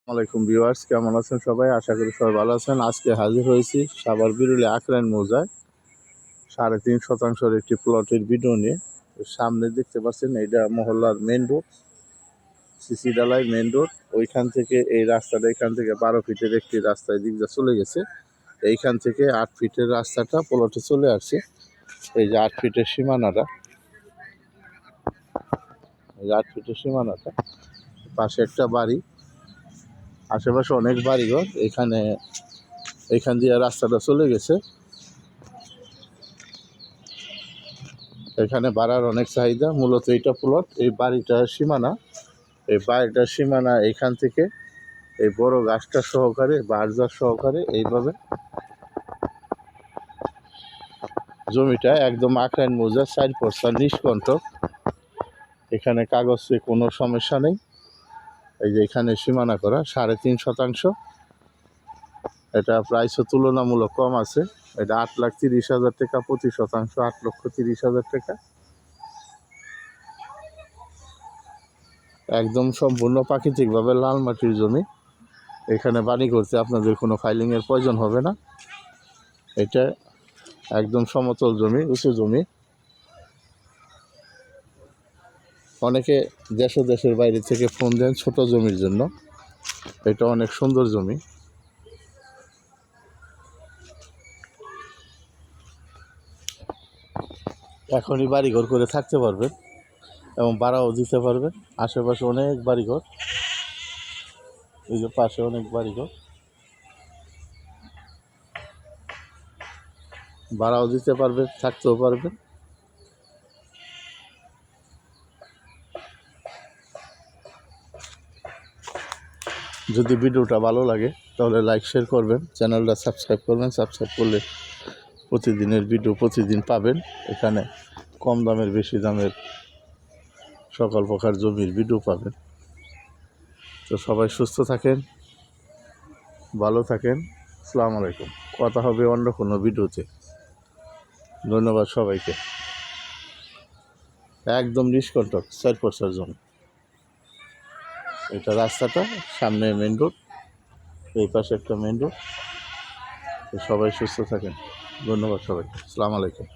আসসালামাইকুম ভিউয়ার্স, কেমন আছেন সবাই? আশা করি সবাই ভালো আছেন। আজকে হাজির হয়েছি সাভার বিরুলি আখরাইন মৌজায় 3.5 শতাংশের একটি প্লটের ভিডিও নিয়ে। সামনে দেখতে পাচ্ছেন এটা মহল্লার মেন রোড, সিসি ডালাই মেন রোড। ওইখান থেকে এই রাস্তাটা, এখান থেকে 12 ফিটের একটি রাস্তায় দিক দিয়ে চলে গেছে। এইখান থেকে 8 ফিটের রাস্তাটা প্লটে চলে আসছে। এই যে 8 ফিটের সীমানাটা, এই 8 ফিটের সীমানাটা, পাশে একটা বাড়ি, আশেপাশে অনেক বাড়িঘর। এইখান দিয়ে রাস্তাটা চলে গেছে। এখানে বাড়ার অনেক চাহিদা। মূলত এইটা প্লট, এই বাড়িটার সীমানা, এই বাড়িটার সীমানা এইখান থেকে এই বড় গাছটা সহকারে, বারজার সহকারে এইভাবে জমিটা একদম আখরাইন মৌজা 4% নিষ্কণ্টক। এখানে কাগজে কোনো সমস্যা নেই। এই যে এখানে সীমানা করা 3.5 শতাংশ। এটা প্রাইসও তুলনামূলক কম আছে। এটা 8,30,000 টাকা প্রতি শতাংশ, 8,30,000 টাকা। একদম সম্পূর্ণ প্রাকৃতিকভাবে লাল মাটির জমি। এখানে বাড়ি করতে আপনাদের কোনো ফাইলিংয়ের প্রয়োজন হবে না। এটা একদম সমতল জমি, উঁচু জমি। অনেকে দেশ ও দেশের বাইরে থেকে ফোন দেন ছোট জমির জন্য। এটা অনেক সুন্দর জমি। এখনই বাড়িঘর করে থাকতে পারবেন এবং ভাড়াও দিতে পারবেন। আশেপাশে অনেক বাড়িঘর, এই যে পাশে অনেক বাড়িঘর, ভাড়াও দিতে পারবেন, থাকতেও পারবেন। যদি ভিডিওটা ভালো লাগে তাহলে লাইক শেয়ার করবেন, চ্যানেলটা সাবস্ক্রাইব করবেন। সাবস্ক্রাইব করলে প্রতিদিনের ভিডিও প্রতিদিন পাবেন। এখানে কম দামের বেশি দামের সকল প্রকার জমির ভিডিও পাবেন। তো সবাই সুস্থ থাকেন, ভালো থাকেন। আসসালামু আলাইকুম। কথা হবে অন্য কোনো ভিডিওতে। ধন্যবাদ সবাইকে। একদম নিষ্কণ্টক 4% জমি। এটা রাস্তাটা, সামনে মেন রোড, এই পাশে একটা মেন রোড। তো সবাই সুস্থ থাকেন। ধন্যবাদ সবাইকে। আসসালামু আলাইকুম।